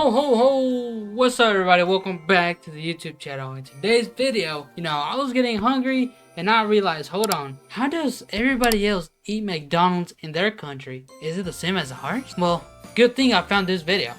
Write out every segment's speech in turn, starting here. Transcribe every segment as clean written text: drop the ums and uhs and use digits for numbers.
Ho ho ho! What's up everybody? Welcome back to the YouTube channel. In today's video, I was getting hungry and I realized, hold on, how does everybody else eat McDonald's in their country? Is it the same as ours? Well, good thing I found this video.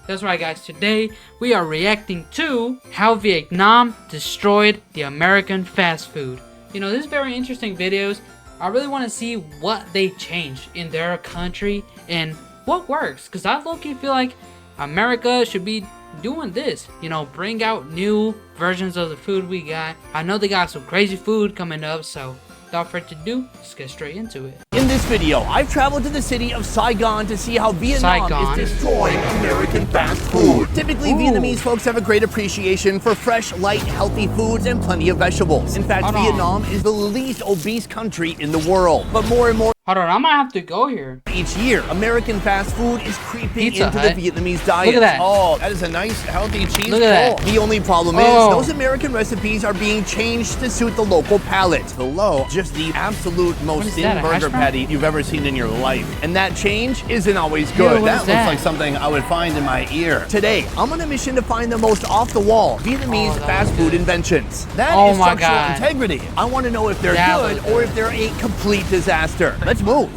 That's right guys, today we are reacting to how Vietnam destroyed the American fast food. This is very interesting videos. I really want to see what they changed in their country and what works, because I low-key feel like America should be doing this, bring out new versions of the food we got. I know they got some crazy food coming up, so without further ado, let's get straight into it. In this video, I've traveled to the city of Saigon to see how Vietnam is destroying American fast food. Typically, Vietnamese folks have a great appreciation for fresh, light, healthy foods and plenty of vegetables. In fact, Vietnam is the least obese country in the world. But more and more Hold on, I might have to go here. each year, American fast food is creeping Pizza into Hut. the Vietnamese diet. Look at that. Oh, that is a nice, healthy cheese Look at that. The only problem is those American recipes are being changed to suit the local palate. Below, just the absolute most thin burger patty you've ever seen in your life. And that change isn't always good. That looks like something I would find in my ear. Today, I'm on a mission to find the most off-the-wall Vietnamese fast food inventions. That is structural integrity. I want to know if they're good or if they're a complete disaster. Let's move.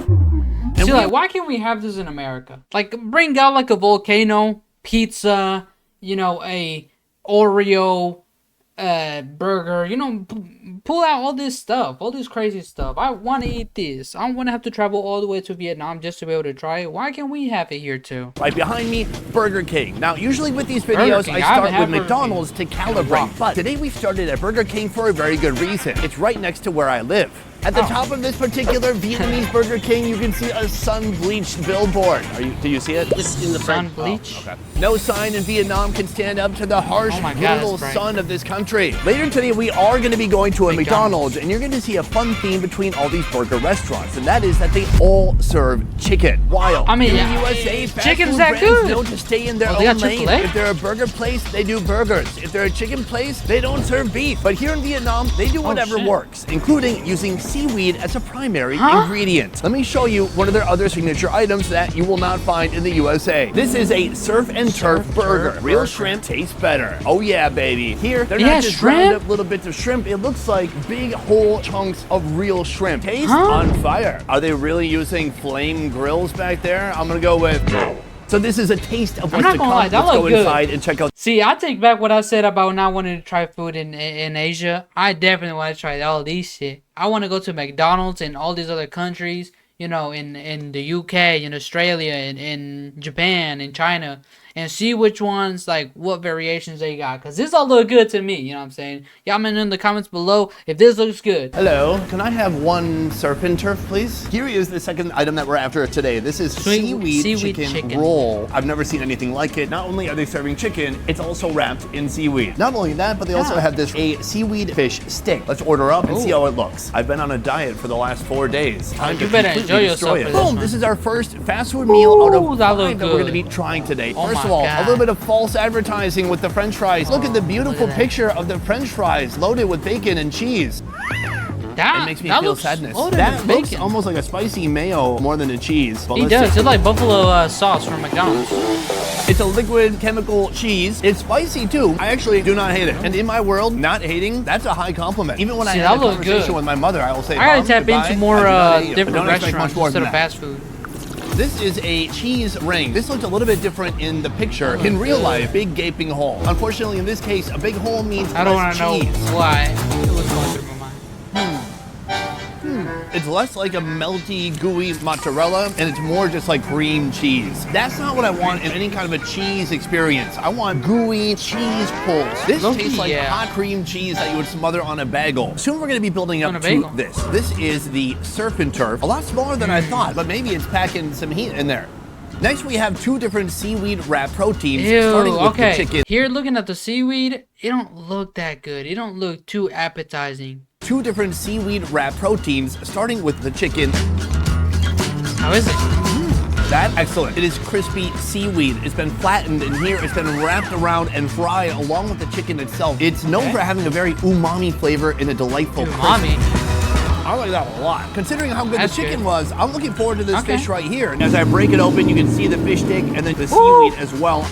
See, why can't we have this in America? Like, bring out like a volcano pizza, a Oreo burger, pull out all this stuff, all this crazy stuff. I want to eat this. I don't want to have to travel all the way to Vietnam just to be able to try it. Why can't we have it here too? Right behind me, Burger King. Now, usually with these videos, I start with McDonald's to calibrate. But today we started at Burger King for a very good reason. It's right next to where I live. At the top of this particular Vietnamese Burger King, you can see a sun-bleached billboard. Do you see it? It's in the sun bleach. Okay. No sign in Vietnam can stand up to the harsh, brutal sun of this country. Later today, we are going to be going to a McDonald's, and you're going to see a fun theme between all these burger restaurants, and that is that they all serve chicken. While in the USA, fast food brands know to stay in their own lane. If they're a burger place, they do burgers. If they're a chicken place, they don't serve beef. But here in Vietnam, they do whatever works, including using seaweed as a primary ingredient. Let me show you one of their other signature items that you will not find in the USA. This is a surf and turf burger. Real shrimp tastes better. Oh yeah, baby. Here, they're not just ground up little bits of shrimp. It looks like big whole chunks of real shrimp. Taste on fire. Are they really using flame grills back there? I'm gonna go with no. So this is a taste of what's to come. Let's go inside and check out. See, I take back what I said about not wanting to try food in Asia. I definitely want to try all these shit. I want to go to McDonald's in all these other countries, in the UK, in Australia, in Japan, in China, and see which ones, like, what variations they got. Because this all look good to me, you know what I'm saying? Y'all mention in the comments below if this looks good. Hello, can I have one surf and turf, please? Here is the second item that we're after today. This is seaweed chicken roll. I've never seen anything like it. Not only are they serving chicken, it's also wrapped in seaweed. Not only that, but they also have a seaweed fish stick. Let's order up and see how it looks. I've been on a diet for the last 4 days. Time to better enjoy yourself. Boom, this is our first fast food meal out of 5 that we're going to be trying today. First of all, a little bit of false advertising with the French fries. Look at the beautiful picture of the French fries loaded with bacon and cheese. It makes me feel sadness. That looks almost like a spicy mayo more than a cheese. It does. It's like buffalo sauce from McDonald's. It's a liquid chemical cheese. It's spicy too. I actually do not hate it. And in my world, not hating, that's a high compliment. Even when I have a conversation with my mother, I will say, I gotta tap into more different restaurants instead of fast food. This is a cheese ring. This looked a little bit different in the picture. In real life, big gaping hole. Unfortunately, in this case, a big hole means I don't want to know why it was going through my mind. It's less like a melty, gooey mozzarella, and it's more just like cream cheese. That's not what I want in any kind of a cheese experience. I want gooey cheese pulls. This tastes like hot cream cheese that you would smother on a bagel. Soon we're going to be building up to this. This is the surf and turf. A lot smaller than I thought, but maybe it's packing some heat in there. Next, we have 2 different seaweed wrap proteins, starting with the chicken. Here, looking at the seaweed, it don't look that good. It don't look too appetizing. 2 different seaweed wrap proteins, starting with the chicken. How is it? That's excellent. It is crispy seaweed. It's been flattened, and here it's been wrapped around and fried along with the chicken itself. It's known for having a very umami flavor and a delightful umami. I like that a lot. Considering how good the chicken was, I'm looking forward to this fish right here. And as I break it open, you can see the fish stick and then the seaweed as well.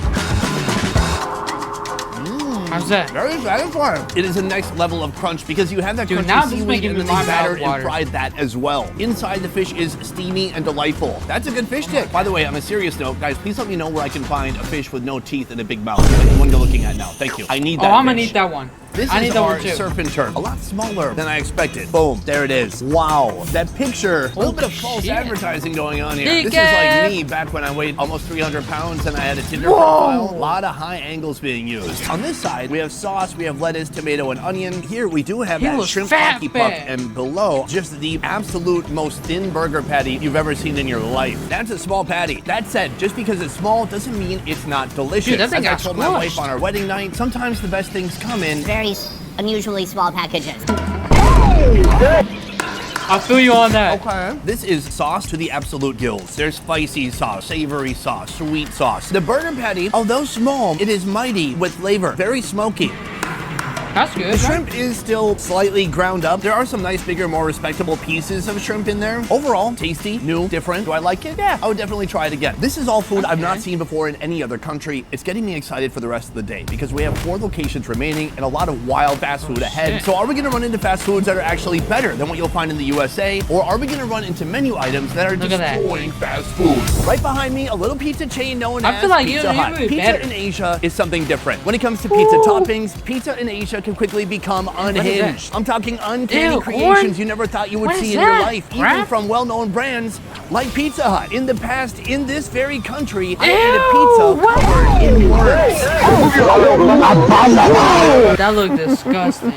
How's that? Very satisfying. It is a next level of crunch because you have that Dude, now crunchy this is seaweed making and me then they my mouth battered and water. fried that as well. Inside the fish is steamy and delightful. That's a good fish stick. By the way, on a serious note, guys, please let me know where I can find a fish with no teeth and a big mouth. Like the one you're looking at now. Thank you. I need that. Oh, I'm gonna fish. need that one. This I need is that our one too. surf and turf. A lot smaller than I expected. Boom, there it is. Wow, that picture. A little bit of false shit. advertising going on here. Dig This is like it. me back when I weighed almost 300 pounds and I had a Tinder profile. A lot of high angles being used. On this side, we have sauce, we have lettuce, tomato, and onion. Here we do have He that was shrimp fat hockey puck, bag. and below, just the absolute most thin burger patty you've ever seen in your life. That's a small patty. That said, just because it's small doesn't mean it's not delicious. Dude, that thing As I got told my wife squished. on our wedding night, sometimes the best things come in Very unusually small packages. I'll feel you on that. Okay. This is sauce to the absolute gills. There's spicy sauce, savory sauce, sweet sauce. The burger patty, although small, it is mighty with flavor. Very smoky. That's good. The shrimp is still slightly ground up. There are some nice, bigger, more respectable pieces of shrimp in there. Overall, tasty, new, different. Do I like it? Yeah, I would definitely try it again. This is all food I've not seen before in any other country. It's getting me excited for the rest of the day because we have 4 locations remaining and a lot of wild fast food ahead. shit. So are we gonna run into fast foods that are actually better than what you'll find in the USA? Or are we gonna run into menu items that are Look at that. destroying fast food? Right behind me, a little pizza chain known I as feel like Pizza you Hut. would be Pizza better. in Asia is something different. When it comes to pizza toppings, pizza in Asia can quickly become is unhinged. that? I'm talking uncanny Ew, creations corn? you never thought you would What see is in your that? life, even Crap? from well-known brands like Pizza Hut. In the past, in this very country, I Ew, ate a pizza what? covered in worms. That looked disgusting.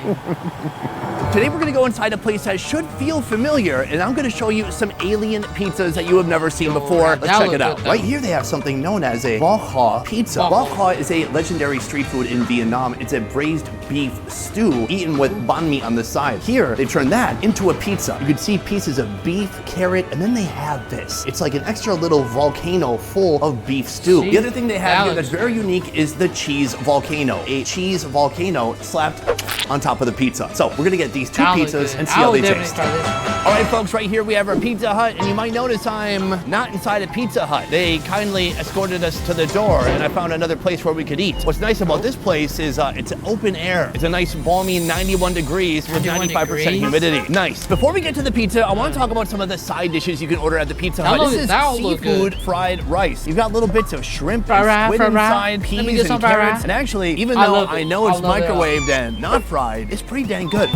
Today we're gonna go inside a place that should feel familiar, and I'm gonna show you some alien pizzas that you have never seen before. Let's that check looked it out. good, though. Right here they have something known as a bò kho pizza. Bò Bò kho is a legendary street food in Vietnam. It's a braised beef stew eaten with banh mi on the side. Here, they've turned that into a pizza. You can see pieces of beef, carrot, and then they have this. It's like an extra little volcano full of beef stew. See? The other thing they have That here that's looks very unique is the cheese volcano. A cheese volcano slapped on top of the pizza. So we're gonna get these 2 That looked pizzas good. and see I how would they definitely taste. try this one. All right, folks, right here we have our Pizza Hut, and you might notice I'm not inside a Pizza Hut. They kindly escorted us to the door, and I found another place where we could eat. What's nice about this place is it's open air. It's a nice balmy 91 degrees with 91 95% degrees? humidity. Nice. Before we get to the pizza, I want to talk about some of the side dishes you can order at the Pizza That Hut. look- This is that look seafood good. fried rice. You've got little bits of shrimp Fried and rice, squid fried rice. inside, Let me peas get and some fried carrots. rice. And actually, even I though love I it. know I it's love it all. microwaved and not fried, it's pretty dang good.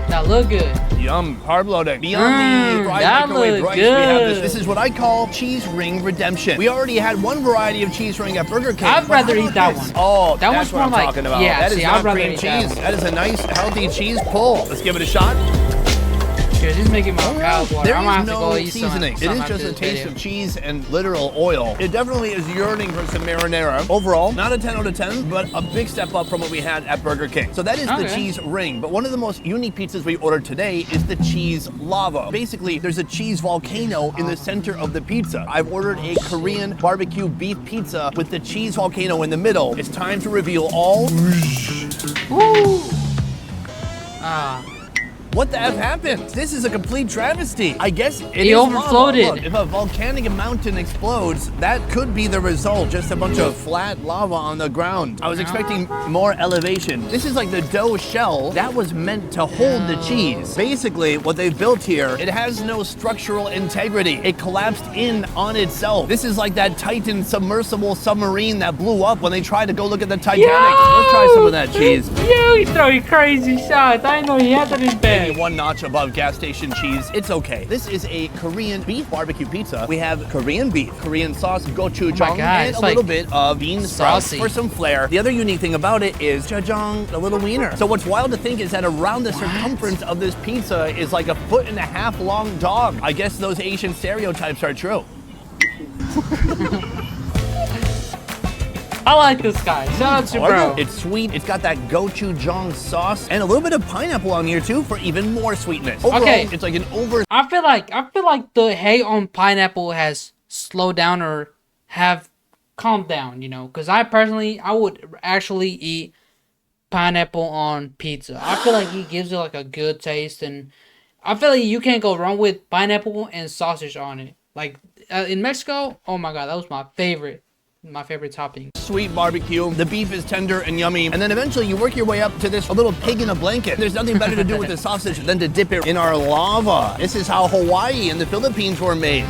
That look good. Yum, carb loading. Beyond the fried that microwave look rice, we have good. this is what I call cheese ring redemption. We already had one variety of cheese ring at Burger King. I'd but rather how eat about that this? one. Oh, That that's one's what more I'm like- talking about. yeah, that is see, not I'd rather cream eat that cheese. one. That is a nice, healthy cheese pull. Let's give it a shot. Dude, this is making my mouth water. There I'm gonna is have to no go eat some. seasoning. It is some after just a this taste video. of cheese and literal oil. It definitely is yearning for some marinara. Overall, not a 10 out of 10, but a big step up from what we had at Burger King. So that is the Okay. cheese ring. But one of the most unique pizzas we ordered today is the cheese lava. Basically, there's a cheese volcano in the center of the pizza. I've ordered a Korean barbecue beef pizza with the cheese volcano in the middle. It's time to reveal all. Woo! Ah, What the F happened? This is a complete travesty. I guess it It is overflowed. lava. Look, if a volcanic mountain explodes, that could be the result. Just a bunch of flat lava on the ground. I was expecting more elevation. This is like the dough shell that was meant to hold the cheese. Basically, what they've built here, it has no structural integrity. It collapsed in on itself. This is like that Titan submersible submarine that blew up when they tried to go look at the Titanic. Let's try some of that cheese. You throwing crazy shots. I didn't know you had that in bed. One notch above gas station cheese. It's okay. This is a Korean beef barbecue pizza. We have Korean beef, Korean sauce, gochujang, God, and it's a little like bit of bean sprouts saucy. for some flair. The other unique thing about it is jajang, a little wiener. So what's wild to think is that around the circumference of this pizza is like 1.5 foot long dog. I guess those Asian stereotypes are true. I like this guy. Shout out to bro. It's sweet. It's got that gochujang sauce and a little bit of pineapple on here too for even more sweetness. Overall, Okay. it's like an over I feel like the hate on pineapple has slowed down or have calmed down, you know, because I would actually eat pineapple on pizza. I feel like it gives it like a good taste, and I feel like you can't go wrong with pineapple and sausage on it. Like in Mexico, oh my god, that was my favorite my favorite topping. Sweet barbecue. The beef is tender and yummy. And then eventually you work your way up to this little pig in a blanket. There's nothing better to do with the sausage than to dip it in our lava. This is how Hawaii and the Philippines were made.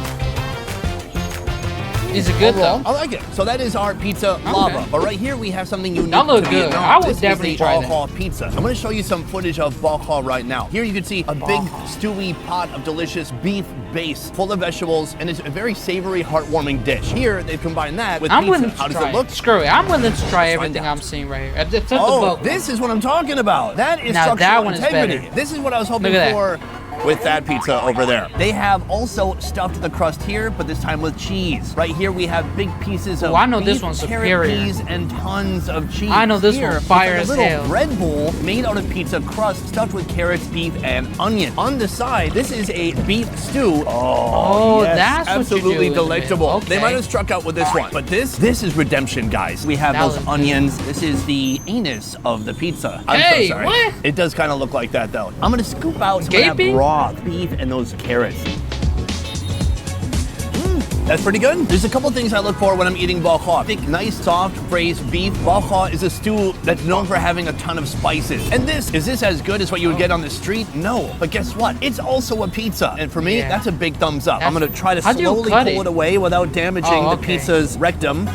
Is it good though? I like it. So that is our pizza lava. But right here we have something unique. That looks to good. Vietnam. I would this definitely is the try Bao that. Ho pizza. I'm going to show you some footage of Bao Ho right now. Here you can see a big stewy pot of delicious beef base full of vegetables, and it's a very savory, heartwarming dish. Here they've combined that with pizza. How does it look? Screw it. I'm willing to try everything I'm seeing right here. Except the Oh, book. this is what I'm talking about. That is Now, structural that one is integrity. better. This is what I was hoping Look at for with that pizza over there. They have also stuffed the crust here, but this time with cheese. Right here we have big pieces of I know beef, this one's carrot superior. peas, and tons of cheese. I know this Here, one's fire it's as like a hell. little bread bowl made out of pizza crust stuffed with carrots, beef, and onion. On the side, this is a beef stew. Oh, yes, that's what you absolutely do, delectable. okay. They might have struck out with this one, but this is redemption, guys. We have That those looks onions. This is the anus of the pizza. I'm Hey, so sorry. what? It does kind of look like that though. I'm gonna scoop out some of that Gaping? broth, beef, and those carrots. That's pretty good. There's a couple things I look for when I'm eating bao ho. Thick, nice, soft, braised beef. Bao ho is a stew that's known for having a ton of spices. And is this as good as what you would get on the street? No. But guess what? It's also a pizza. And for me, Yeah. that's a big thumbs up. I'm gonna try to How do you slowly cut pull it away without damaging Oh, the okay. pizza's rectum.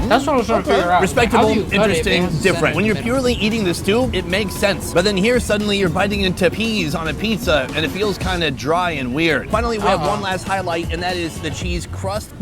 That's what I was trying to figure out. How Respectable, do you cut it if it interesting, has a different. When you're centimeter? purely eating the stew, it makes sense. But then here, suddenly you're biting into peas on a pizza, and it feels kind of dry and weird. Finally, we have one last highlight, and that is the cheese crust.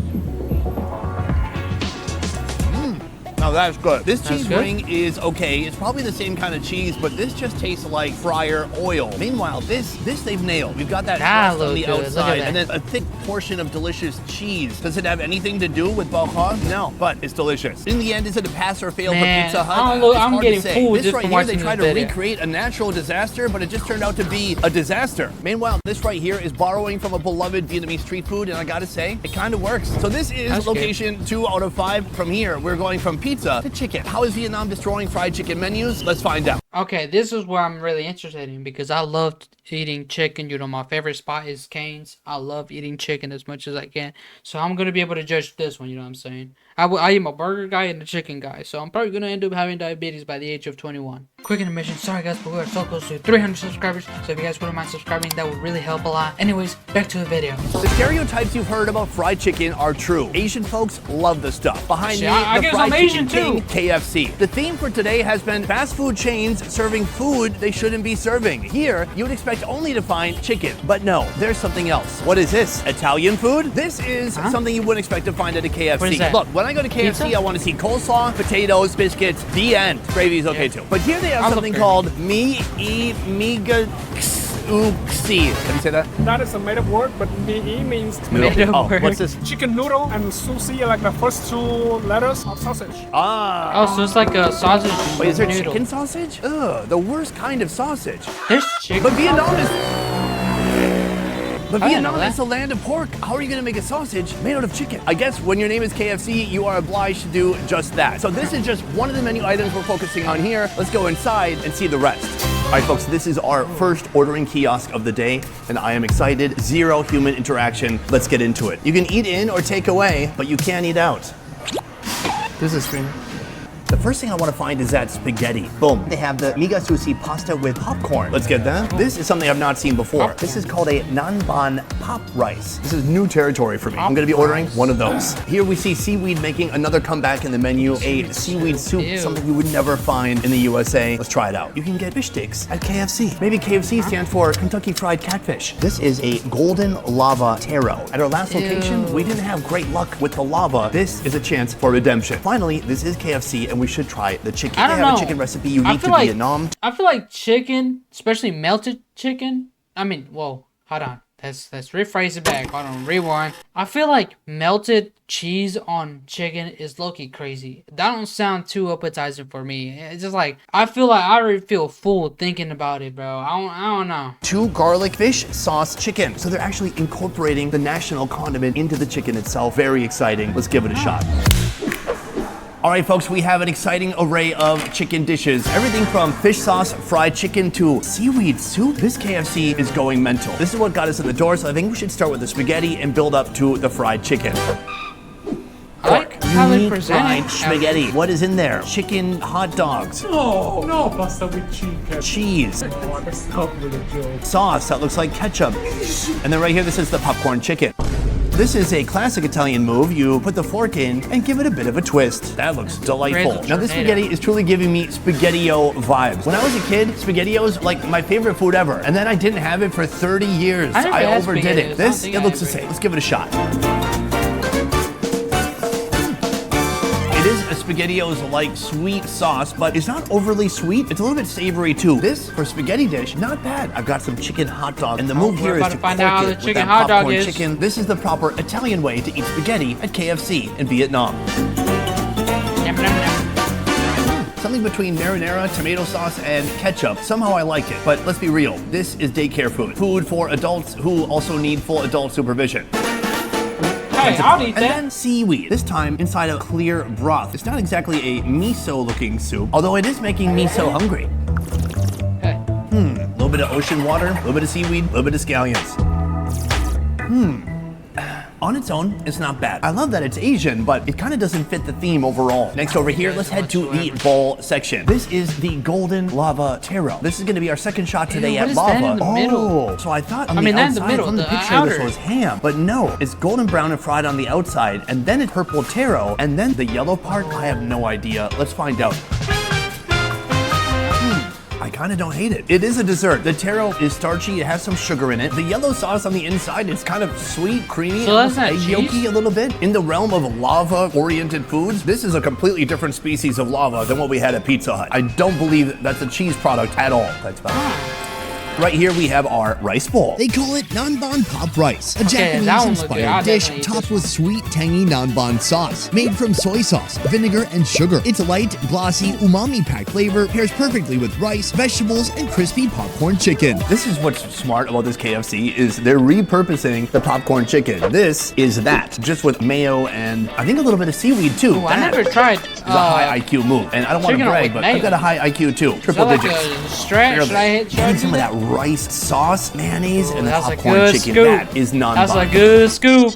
Now that's good. This cheese good? ring is okay. It's probably the same kind of cheese, but this just tastes like fryer oil. Meanwhile, this they've nailed. We've got that crust on looks the good. Look at outside, that. and then a thick portion of delicious cheese. Does it have anything to do with bao ho? No, but it's delicious. In the end, is it a pass or fail Man, for Pizza Hut? I don't look- It's I'm hard getting to say. fooled This just right from here, they watching tried this to video. recreate a natural disaster, but it just turned out to be a disaster. Meanwhile, this right here is borrowing from a beloved Vietnamese street food, and I gotta say, it kind of works. So this is That's good. location 2 out of 5. From here, we're going from pizza to chicken. How is Vietnam destroying fried chicken menus? Let's find out. Okay, this is where I'm really interested in because I love eating chicken. You know, my favorite spot is Cane's. I love eating chicken as much as I can. So I'm going to be able to judge this one, you know what I'm saying? I am a burger guy and a chicken guy. So I'm probably going to end up having diabetes by the age of 21. Quick intermission. Sorry guys, but we are so close to 300 subscribers. So if you guys wouldn't mind subscribing, that would really help a lot. Anyways, back to the video. The stereotypes you've heard about fried chicken are true. Asian folks love the stuff. Behind Shit, me, I the guess fried I'm chicken Asian king, too. KFC. The theme for today has been fast food chains serving food they shouldn't be serving. Here, you would expect only to find chicken, but no, there's something else. What is this? Italian food? This is something you wouldn't expect to find at a KFC. What is that? Look, when I go to KFC, Pizza? I want to see coleslaw, potatoes, biscuits, the end. Gravy is okay too. But here they have I love something gravy. called miga uxi. Can you say that? That is a made up word, but mi means Made up Oh, word. what's this? chicken noodle, and sushi are like the first 2 letters of sausage. Ah. Oh, so it's like a sausage Wait, is there noodle. chicken sausage? Ugh, the worst kind of sausage. There's chicken. But Vietnam is. But I didn't Vietnam know that. is the land of pork. How are you gonna make a sausage made out of chicken? I guess when your name is KFC, you are obliged to do just that. So this is just one of the menu items we're focusing on here. Let's go inside and see the rest. All right, folks, this is our first ordering kiosk of the day, and I am excited. 0 human interaction. Let's get into it. You can eat in or take away, but you can't eat out. This is streaming. The first thing I want to find is that spaghetti. Boom. They have the miga sushi pasta with popcorn. Let's get that. This is something I've not seen before. This is called a nanban pop rice. This is new territory for me. I'm going to be ordering one of those. Here we see seaweed making another comeback in the menu. A seaweed soup, Ew. something you would never find in the USA. Let's try it out. You can get fish sticks at KFC. Maybe KFC stands for Kentucky Fried Catfish. This is a golden lava taro. At our last location, Ew. we didn't have great luck with the lava. This is a chance for redemption. Finally, this is KFC, and we should try the chicken. I They don't have know. a chicken recipe I unique to feel like- Vietnam. I feel like chicken, especially melted chicken. I mean, whoa, hold on. Let's rephrase it back. Hold on, rewind. I feel like melted cheese on chicken is low-key crazy. That don't sound too appetizing for me. It's just like I feel like I already feel full thinking about it, bro. I don't know. 2 garlic fish sauce chicken. So they're actually incorporating the national condiment into the chicken itself. Very exciting. Let's give it a shot. All right, folks, we have an exciting array of chicken dishes. Everything from fish sauce, fried chicken, to seaweed soup. This KFC is going mental. This is what got us in the door, so I think we should start with the spaghetti and build up to the fried chicken. how they unique present fried it. spaghetti. What is in there? Chicken hot dogs, No pasta with chicken. cheese, Oh, that's not really a joke. sauce that looks like ketchup. And then right here, this is the popcorn chicken. This is a classic Italian move. You put the fork in and give it a bit of a twist. That looks delightful. Great Now this tornado. spaghetti is truly giving me SpaghettiO vibes. When I was a kid, SpaghettiOs like my favorite food ever. And then I didn't have it for 30 years. I never had overdid SpaghettiOs. I it. don't This, think it I looks the ever same. did. Let's give it a shot. It is a SpaghettiOs like sweet sauce, but it's not overly sweet. It's a little bit savory too. This for spaghetti dish, not bad. I've got some chicken hot dog, and the move we're here is about to to find cork out how it the with chicken that hot dog popcorn is. chicken. This is the proper Italian way to eat spaghetti at KFC in Vietnam. Yum, yum, yum. Something between marinara, tomato sauce, and ketchup. Somehow I like it, but let's be real. This is daycare food. Food for adults who also need full adult supervision. Hey, I'll eat And that. then seaweed, this time inside a clear broth. It's not exactly a miso-looking soup, although it is making me so hungry. Hey. A little bit of ocean water, a little bit of seaweed, a little bit of scallions. On its own, it's not bad. I love that it's Asian, but it kind of doesn't fit the theme overall. Next over here, let's head to the bowl section. This is the golden lava taro. This is going to be our second shot today Ew, at what is lava. that in the middle? So I thought on I the mean, not in the outside, middle, from the the picture, outer. this was ham, but no, it's golden brown and fried on the outside, and then it's purple taro, and then the yellow part, I have no idea. Let's find out. I kind of don't hate it. It is a dessert. The taro is starchy. It has some sugar in it. The yellow sauce on the inside is kind of sweet, creamy, So that's almost not egg cheese? yolky a little bit. In the realm of lava-oriented foods, this is a completely different species of lava than what we had at Pizza Hut. I don't believe that's a cheese product at all. That's bad. Right here we have our rice bowl. They call it nanban pop rice, a Okay, that one looked good. I'll Japanese-inspired dish definitely eat topped this with sweet, tangy nanban sauce. Made from soy sauce, vinegar, and sugar. Its light, glossy, umami-packed flavor pairs perfectly with rice, vegetables, and crispy popcorn chicken. This is what's smart about this KFC is they're repurposing the popcorn chicken. This is that, just with mayo and I think a little bit of seaweed too. Ooh, I That never tried. is a high IQ move, and I don't want to chicken brag, with but I've mayo. got a high IQ too. Is Triple that like digits. a stretch? Should I hit? Should I Getting do some of that? that rice sauce, mayonnaise, and the That's a popcorn good chicken. scoop. That is non That's a good scoop.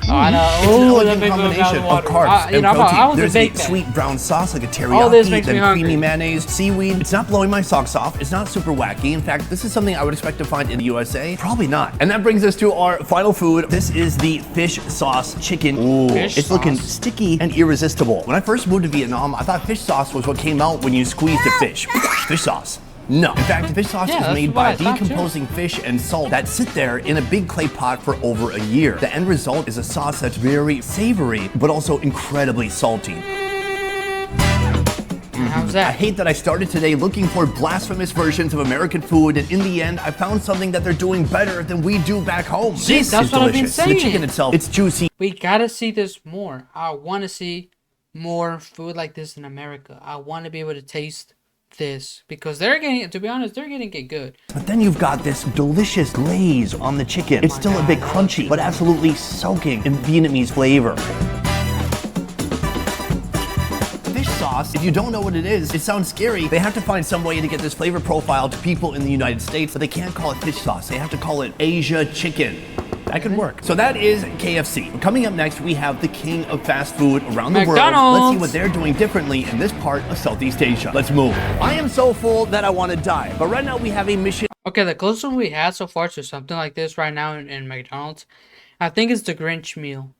Oh, I know. It's an Ooh, that elegant makes me combination want of to carbs water. and protein. I was a There's a big fan. sweet brown sauce like a All this teriyaki, makes me then hungry. creamy mayonnaise, seaweed. It's not blowing my socks off. It's not super wacky. In fact, this is something I would expect to find in the USA. Probably not. And that brings us to our final food. This is the fish sauce chicken. Ooh, Fish it's looking sauce. sticky and irresistible. When I first moved to Vietnam, I thought fish sauce was what came out when you squeezed a fish. Fish sauce. No. In fact, fish sauce Yeah, is that's made what by I thought, too. decomposing fish and salt that sit there in a big clay pot for over a year. The end result is a sauce that's very savory, but also incredibly salty. How's I that? hate that I started today looking for blasphemous versions of American food, and in the end, I found something that they're doing better than we do back home. See, This that's is what I've been delicious. The saying. chicken itself, it's juicy. We gotta see this more. I want to see more food like this in America. I want to be able to taste this because they're getting, to be honest, they're getting it good. But then you've got this delicious glaze on the chicken. It's still a bit crunchy, but absolutely soaking in Vietnamese flavor. Fish sauce, if you don't know what it is, it sounds scary. They have to find some way to get this flavor profile to people in the United States, but they can't call it fish sauce. They have to call it Asia chicken. That could work. So that is KFC. Coming up next, we have the king of fast food around the world. Let's see McDonald's. what they're doing differently in this part of Southeast Asia. Let's move. I am so full that I want to die, but right now we have a mission. Okay, the closest we had so far to something like this right now in McDonald's, I think it's the Grinch meal.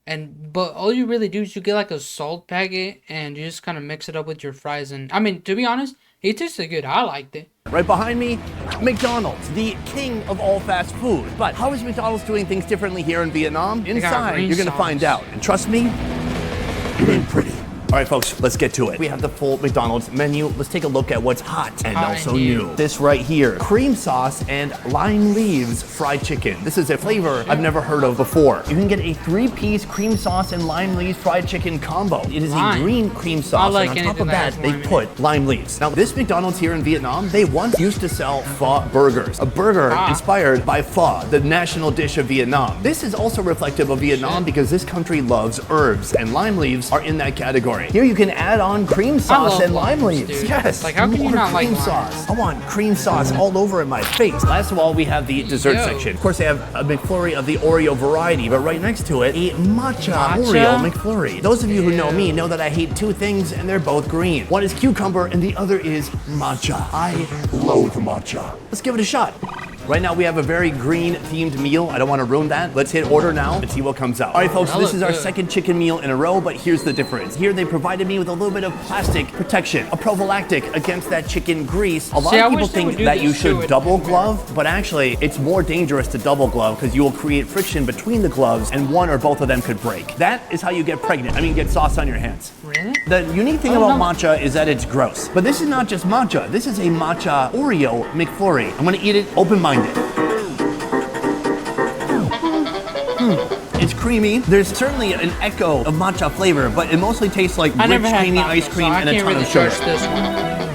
But all you really do is you get like a salt packet and you just kind of mix it up with your fries. And I mean, to be honest, it tasted good. I liked it. Right behind me, McDonald's, the king of all fast food. But how is McDonald's doing things differently here in Vietnam? got Inside, green you're gonna sauce. find out. And trust me, it ain't pretty. All right, folks, let's get to it. We have the full McDonald's menu. Let's take a look at what's hot and Hot also and new. new. This right here, cream sauce and lime leaves fried chicken. This is a flavor I've never heard of before. You can get a 3-piece cream sauce and lime leaves fried chicken combo. It is Lime. a green cream sauce, like and on top anything of that that, has they lime in put lime leaves. Now, this McDonald's here in Vietnam, they once used to sell pho burgers. A burger inspired by pho, the national dish of Vietnam. This is also reflective of Vietnam because this country loves herbs, and lime leaves are in that category. category. Here you can add on cream sauce and lime limes, leaves. dude. Yes. Like, how can you more not like cream limes? sauce? I want cream sauce all over in my face. Last of all, we have the dessert Yo. section. Of course, they have a McFlurry of the Oreo variety, but right next to it, a matcha Oreo McFlurry. Those of you who know me know that I hate two things, and they're both green. One is cucumber, and the other is matcha. I loathe matcha. Let's give it a shot. Right now we have a very green themed meal. I don't want to ruin that. Let's hit order now and see what comes out. All right, folks, this is our second chicken meal in a row, but here's the difference. Here they provided me with a little bit of plastic protection, a prophylactic against that chicken grease. A lot of people think that you should double glove, but actually it's more dangerous to double glove because you will create friction between the gloves and one or both of them could break. That is how you get pregnant. I mean, get sauce on your hands. Really? The unique thing about matcha is that it's gross. But this is not just matcha. This is a matcha Oreo McFlurry. I'm gonna eat it open-minded. It's creamy. There's certainly an echo of matcha flavor, but it mostly tastes like rich, creamy ice cream and a ton of sugar.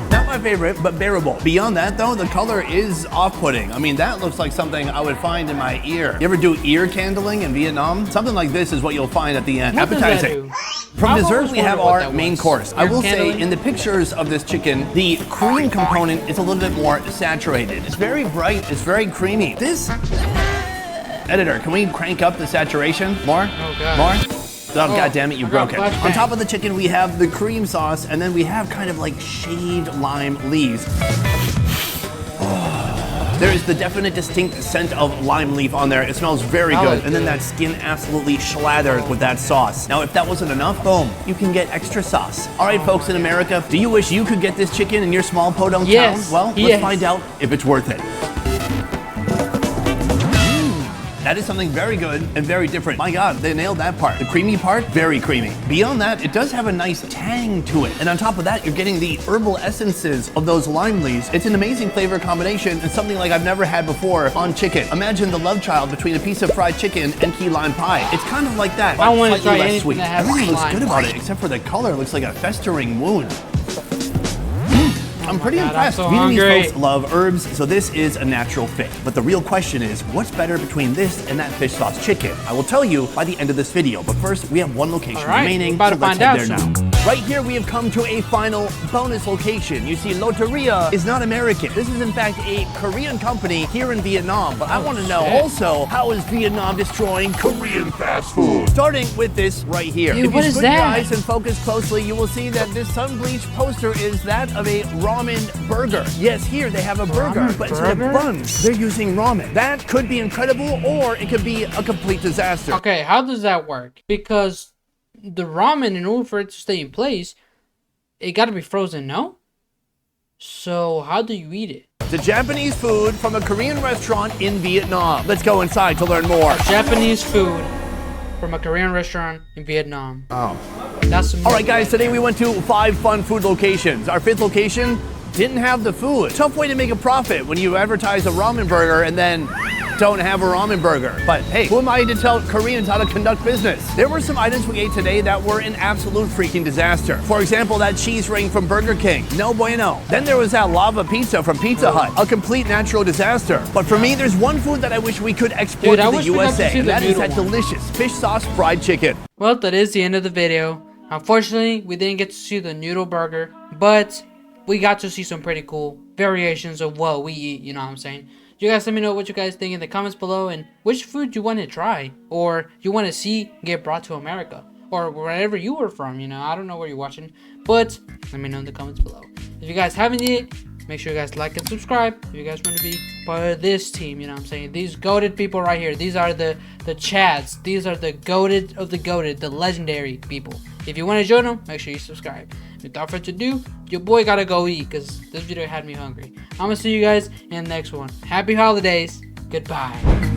Not my favorite, but bearable. Beyond that, though, the color is off-putting. I mean, that looks like something I would find in my ear. You ever do ear candling in Vietnam? Something like this is what you'll find at the end. What Appetizing. From dessert, we have our main course. I will say, in the pictures of this chicken, the cream component is a little bit more saturated. It's very bright. It's very creamy. This... Editor, can we crank up the saturation? More? Oh, God. More? Oh, God damn it, you broke it. flashbang. On top of the chicken, we have the cream sauce, and then we have kind of like shaved lime leaves. Oh. There is the definite distinct scent of lime leaf on there. It smells very good. And then that skin absolutely slathered with that sauce. Now, if that wasn't enough, boom, you can get extra sauce. All right, folks in America, do you wish you could get this chicken in your small podunk town? Well, let's find out if it's worth it. That is something very good and very different. My God, they nailed that part. The creamy part, very creamy. Beyond that, it does have a nice tang to it. And on top of that, you're getting the herbal essences of those lime leaves. It's an amazing flavor combination and something like I've never had before on chicken. Imagine the love child between a piece of fried chicken and key lime pie. It's kind of like that, but slightly less sweet. Everything looks good about it, except for the color. It looks like a festering wound. I'm pretty impressed. Vietnamese folks love herbs, so this is a natural fit. But the real question is, what's better between this and that fish sauce chicken? I will tell you by the end of this video. But first, we have one location remaining, so let's head there now. Right here, we have come to a final bonus location. You see, Loteria is not American. This is, in fact, a Korean company here in Vietnam. But I want to know also, how is Vietnam destroying Korean fast food? Starting with this right here. Dude, if you squint your eyes and focus closely, you will see that this sun-bleached poster is that of a ramen burger. Yes, here they have a burger, but instead of buns, they're using ramen. That could be incredible, or it could be a complete disaster. Okay, how does that work? Because the ramen, in order for it to stay in place, it got to be frozen, no? So how do you eat it? The Japanese food from a Korean restaurant in Vietnam. Let's go inside to learn more. Japanese food from a Korean restaurant in Vietnam. Oh. That's all right, guys, today we went to 5 fun food locations. Our 5th location didn't have the food. Tough way to make a profit when you advertise a ramen burger and then don't have a ramen burger. But hey, who am I to tell Koreans how to conduct business? There were some items we ate today that were an absolute freaking disaster. For example, that cheese ring from Burger King. No bueno. Then there was that lava pizza from Pizza Hut. A complete natural disaster. But for me, there's one food that I wish we could export to the USA. And that is that delicious fish sauce fried chicken. Well, that is the end of the video. Unfortunately, we didn't get to see the noodle burger, but we got to see some pretty cool variations of what we eat, you know what I'm saying? You guys let me know what you guys think in the comments below and which food you want to try or you want to see get brought to America or wherever you were from, you know. I don't know where you're watching, but let me know in the comments below. If you guys haven't yet, make sure you guys like and subscribe if you guys want to be part of this team, you know what I'm saying? These goated people right here, these are the Chads. These are the goated of the goated, the legendary people. If you want to join them, make sure you subscribe. Without further ado, your boy gotta go eat because this video had me hungry. I'm gonna see you guys in the next one. Happy holidays. Goodbye.